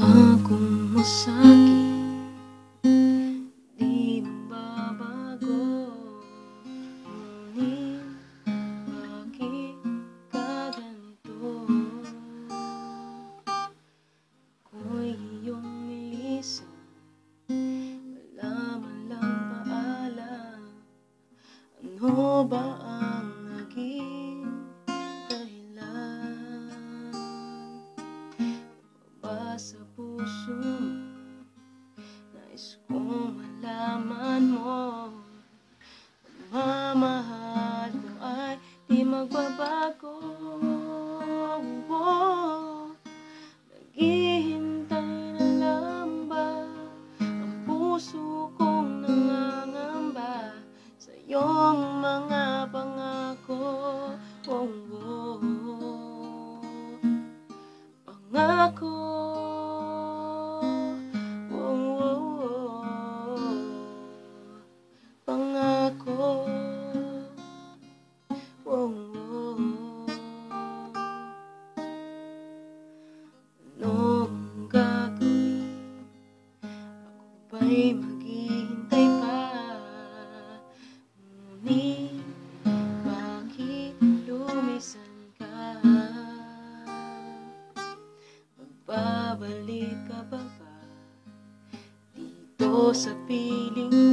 Kung masakit, di magbabago. Ngunit bakit ka ganito? Ako'y iyong nilisan, wala man lang paalam. Ano ba ang naging dahilan? Sa puso mo, nais kong malaman mo, pagmamahal ko ay di magbabago. Naghihintay na lang ba ang puso kong nangangamba sa iyong mga pangako? Pangako. Pangako. Anong gagawin? Ako ba'y maghihintay pa? Ngunit bakit lumisan ka? Magbabalik ka ba dito sa piling